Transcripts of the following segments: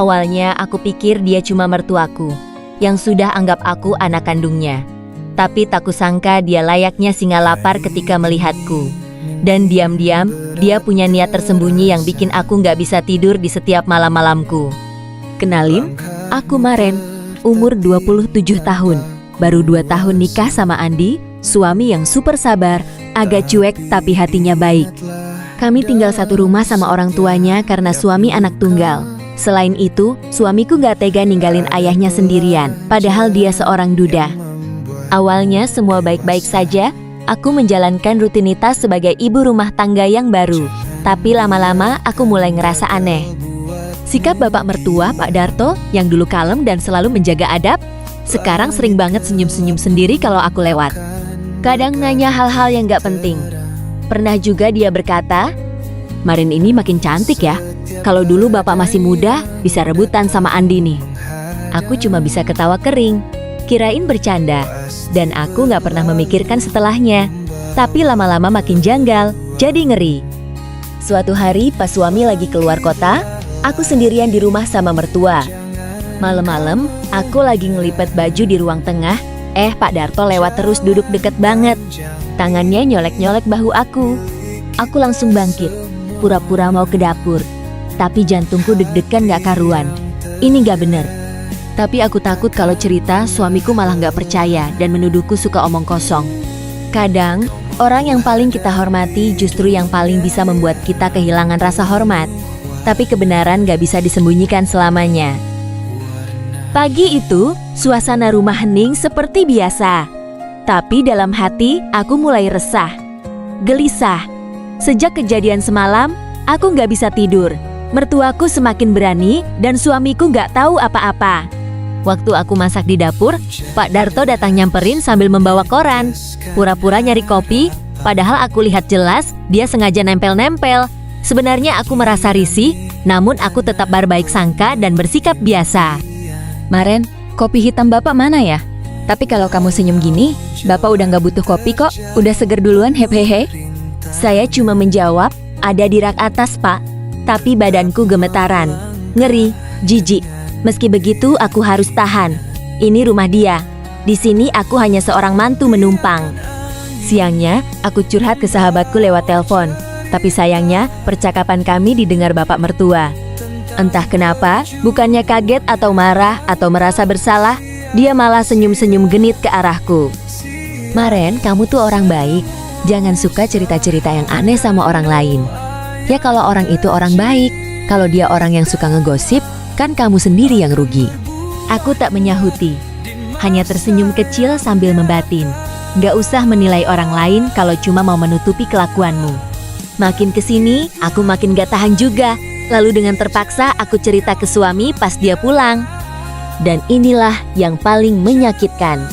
Awalnya aku pikir dia cuma mertuaku, yang sudah anggap aku anak kandungnya. Tapi tak kusangka dia layaknya singa lapar ketika melihatku. Dan diam-diam, dia punya niat tersembunyi yang bikin aku nggak bisa tidur di setiap malam-malamku. Kenalin, aku Maren, umur 27 tahun. Baru 2 tahun nikah sama Andi, suami yang super sabar, agak cuek tapi hatinya baik. Kami tinggal satu rumah sama orang tuanya karena suami anak tunggal. Selain itu, suamiku gak tega ninggalin ayahnya sendirian, padahal dia seorang duda. Awalnya semua baik-baik saja, aku menjalankan rutinitas sebagai ibu rumah tangga yang baru. Tapi lama-lama aku mulai ngerasa aneh. Sikap bapak mertua, Pak Darto, yang dulu kalem dan selalu menjaga adab, sekarang sering banget senyum-senyum sendiri kalau aku lewat. Kadang nanya hal-hal yang gak penting. Pernah juga dia berkata, "Maren ini makin cantik ya. Kalau dulu bapak masih muda, bisa rebutan sama Andi nih." Aku cuma bisa ketawa kering, kirain bercanda, dan aku gak pernah memikirkan setelahnya. Tapi lama-lama makin janggal, jadi ngeri. Suatu hari pas suami lagi keluar kota, aku sendirian di rumah sama mertua. Malam-malam, aku lagi ngelipet baju di ruang tengah, Pak Darto lewat terus duduk deket banget. Tangannya nyolek-nyolek bahu aku. Aku langsung bangkit, pura-pura mau ke dapur. Tapi jantungku deg-degan gak karuan. Ini gak bener. Tapi aku takut kalau cerita suamiku malah gak percaya dan menuduhku suka omong kosong. Kadang, orang yang paling kita hormati justru yang paling bisa membuat kita kehilangan rasa hormat. Tapi kebenaran gak bisa disembunyikan selamanya. Pagi itu, suasana rumah hening seperti biasa. Tapi dalam hati, aku mulai resah, gelisah. Sejak kejadian semalam, aku gak bisa tidur. Mertuaku semakin berani dan suamiku gak tahu apa-apa. Waktu aku masak di dapur, Pak Darto datang nyamperin sambil membawa koran. Pura-pura nyari kopi, padahal aku lihat jelas dia sengaja nempel-nempel. Sebenarnya aku merasa risih, namun aku tetap berbaik sangka dan bersikap biasa. "Maren, kopi hitam bapak mana ya? Tapi kalau kamu senyum gini, bapak udah gak butuh kopi kok, udah seger duluan hehehe." Saya cuma menjawab, "Ada di rak atas pak." Tapi badanku gemetaran, ngeri, jijik. Meski begitu aku harus tahan. Ini rumah dia. Di sini aku hanya seorang mantu menumpang. Siangnya, aku curhat ke sahabatku lewat telepon. Tapi sayangnya, percakapan kami didengar bapak mertua. Entah kenapa, bukannya kaget atau marah atau merasa bersalah, dia malah senyum-senyum genit ke arahku. "Maren, kamu tuh orang baik. Jangan suka cerita-cerita yang aneh sama orang lain. Ya kalau orang itu orang baik, kalau dia orang yang suka ngegosip, kan kamu sendiri yang rugi." Aku tak menyahuti, hanya tersenyum kecil sambil membatin. Gak usah menilai orang lain kalau cuma mau menutupi kelakuanmu. Makin kesini, aku makin gak tahan juga. Lalu dengan terpaksa aku cerita ke suami pas dia pulang. Dan inilah yang paling menyakitkan.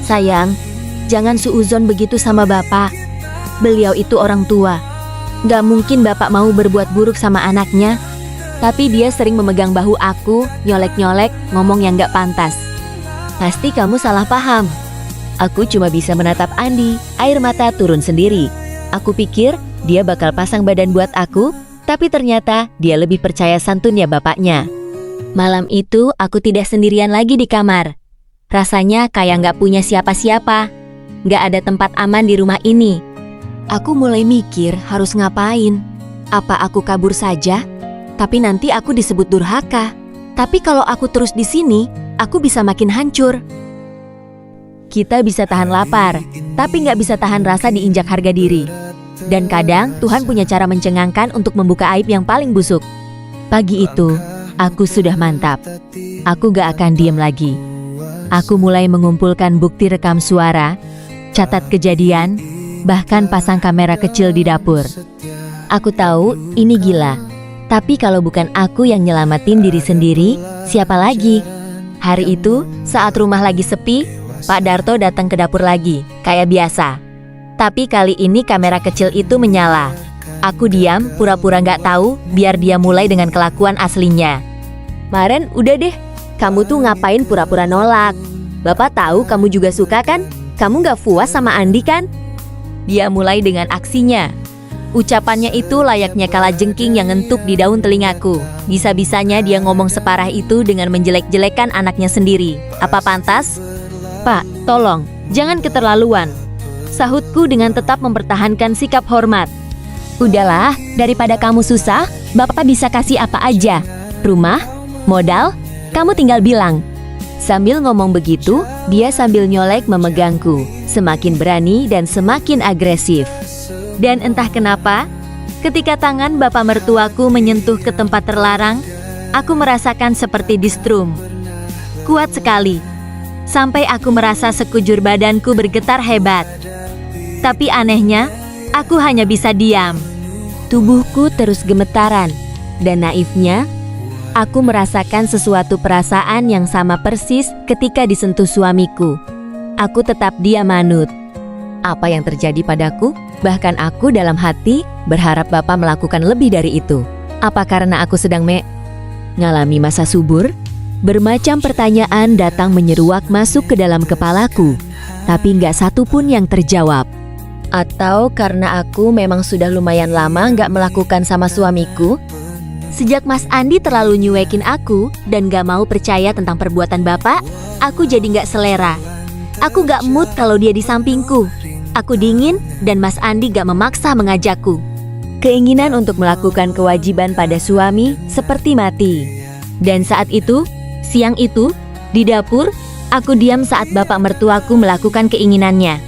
"Sayang, jangan suuzon begitu sama bapak. Beliau itu orang tua. Gak mungkin bapak mau berbuat buruk sama anaknya. Tapi dia sering memegang bahu aku, nyolek-nyolek, ngomong yang gak pantas." "Pasti kamu salah paham." Aku cuma bisa menatap Andi, air mata turun sendiri. Aku pikir dia bakal pasang badan buat aku, tapi ternyata dia lebih percaya santunnya bapaknya. Malam itu aku tidak sendirian lagi di kamar. Rasanya kayak gak punya siapa-siapa. Gak ada tempat aman di rumah ini. Aku mulai mikir harus ngapain. Apa aku kabur saja? Tapi nanti aku disebut durhaka. Tapi kalau aku terus di sini, aku bisa makin hancur. Kita bisa tahan lapar, tapi nggak bisa tahan rasa diinjak harga diri. Dan kadang Tuhan punya cara mencengangkan untuk membuka aib yang paling busuk. Pagi itu, aku sudah mantap. Aku gak akan diem lagi. Aku mulai mengumpulkan bukti rekam suara, catat kejadian, bahkan pasang kamera kecil di dapur. Aku tahu ini gila, tapi kalau bukan aku yang nyelamatin diri sendiri, siapa lagi? Hari itu, saat rumah lagi sepi, Pak Darto datang ke dapur lagi, kayak biasa. Tapi kali ini kamera kecil itu menyala. Aku diam, pura-pura gak tahu, biar dia mulai dengan kelakuan aslinya. "Maren, udah deh, kamu tuh ngapain pura-pura nolak? Bapak tahu kamu juga suka kan? Kamu gak puas sama Andi kan?" Dia mulai dengan aksinya. Ucapannya itu layaknya kalajengking yang ngentuk di daun telingaku. Bisa-bisanya dia ngomong separah itu dengan menjelek-jelekan anaknya sendiri. Apa pantas? Pak, tolong, jangan keterlaluan. Sahutku dengan tetap mempertahankan sikap hormat. Udahlah, daripada kamu susah, Bapak bisa kasih apa aja. Rumah, modal, kamu tinggal bilang. Sambil ngomong begitu, dia sambil nyolek memegangku. Semakin berani dan semakin agresif. Dan entah kenapa, ketika tangan bapak mertuaku menyentuh ke tempat terlarang, aku merasakan seperti distrum. Kuat sekali, sampai aku merasa sekujur badanku bergetar hebat. Tapi anehnya, aku hanya bisa diam. Tubuhku terus gemetaran, dan naifnya, aku merasakan sesuatu perasaan yang sama persis ketika disentuh suamiku. Aku tetap diam manut. Apa yang terjadi padaku? Bahkan aku dalam hati berharap Bapak melakukan lebih dari itu. Apa karena aku sedang ngalami masa subur? Bermacam pertanyaan datang menyeruak masuk ke dalam kepalaku, tapi nggak satu pun yang terjawab. Atau karena aku memang sudah lumayan lama nggak melakukan sama suamiku? Sejak Mas Andi terlalu nyuekin aku dan gak mau percaya tentang perbuatan Bapak, aku jadi nggak selera. Aku gak mood kalau dia di sampingku. Aku dingin dan Mas Andi gak memaksa mengajakku. Keinginan untuk melakukan kewajiban pada suami seperti mati. Dan saat itu, siang itu, di dapur, aku diam saat bapak mertuaku melakukan keinginannya.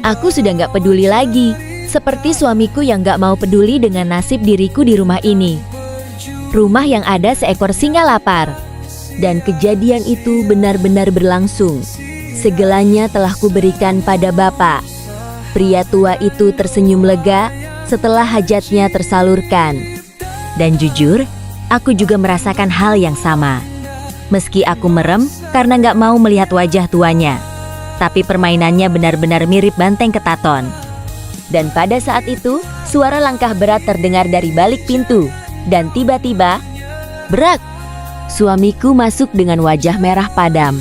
Aku sudah gak peduli lagi, seperti suamiku yang gak mau peduli dengan nasib diriku di rumah ini. Rumah yang ada seekor singa lapar. Dan kejadian itu benar-benar berlangsung. Segalanya telah kuberikan pada bapak. Pria tua itu tersenyum lega setelah hajatnya tersalurkan. Dan jujur, aku juga merasakan hal yang sama. Meski aku merem karena gak mau melihat wajah tuanya. Tapi permainannya benar-benar mirip banteng ketaton. Dan pada saat itu, suara langkah berat terdengar dari balik pintu. Dan tiba-tiba, brak! Suamiku masuk dengan wajah merah padam.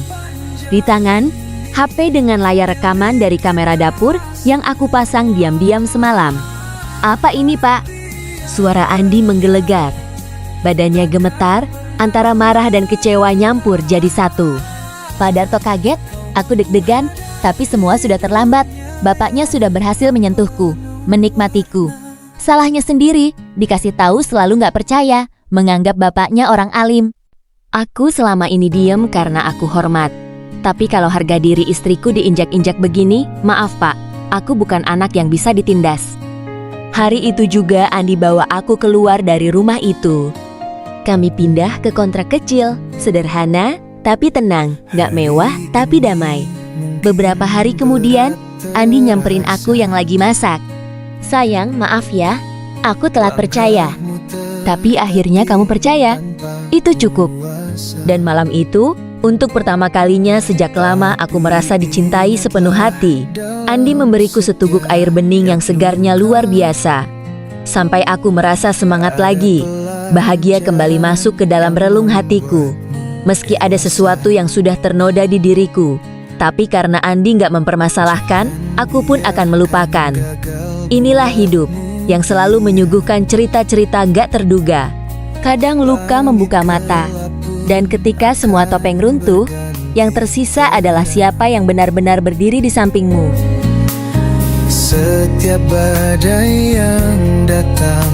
Di tangan, HP dengan layar rekaman dari kamera dapur yang aku pasang diam-diam semalam. Apa ini, Pak? Suara Andi menggelegar. Badannya gemetar, antara marah dan kecewa nyampur jadi satu. Pak Darto kaget, aku deg-degan, tapi semua sudah terlambat. Bapaknya sudah berhasil menyentuhku, menikmatiku. Salahnya sendiri, dikasih tahu selalu nggak percaya, menganggap bapaknya orang alim. Aku selama ini diem karena aku hormat. Tapi kalau harga diri istriku diinjak-injak begini, maaf Pak, aku bukan anak yang bisa ditindas. Hari itu juga Andi bawa aku keluar dari rumah itu. Kami pindah ke kontrak kecil, sederhana tapi tenang, gak mewah tapi damai. Beberapa hari kemudian, Andi nyamperin aku yang lagi masak. Sayang, maaf ya, aku telat percaya. Tapi akhirnya kamu percaya, itu cukup. Dan malam itu, untuk pertama kalinya sejak lama aku merasa dicintai sepenuh hati. Andi memberiku seteguk air bening yang segarnya luar biasa. Sampai aku merasa semangat lagi. Bahagia kembali masuk ke dalam relung hatiku. Meski ada sesuatu yang sudah ternoda di diriku, tapi karena Andi gak mempermasalahkan, aku pun akan melupakan. Inilah hidup, yang selalu menyuguhkan cerita-cerita gak terduga. Kadang luka membuka mata. Dan ketika semua topeng runtuh, yang tersisa adalah siapa yang benar-benar berdiri di sampingmu. Setiap badai yang datang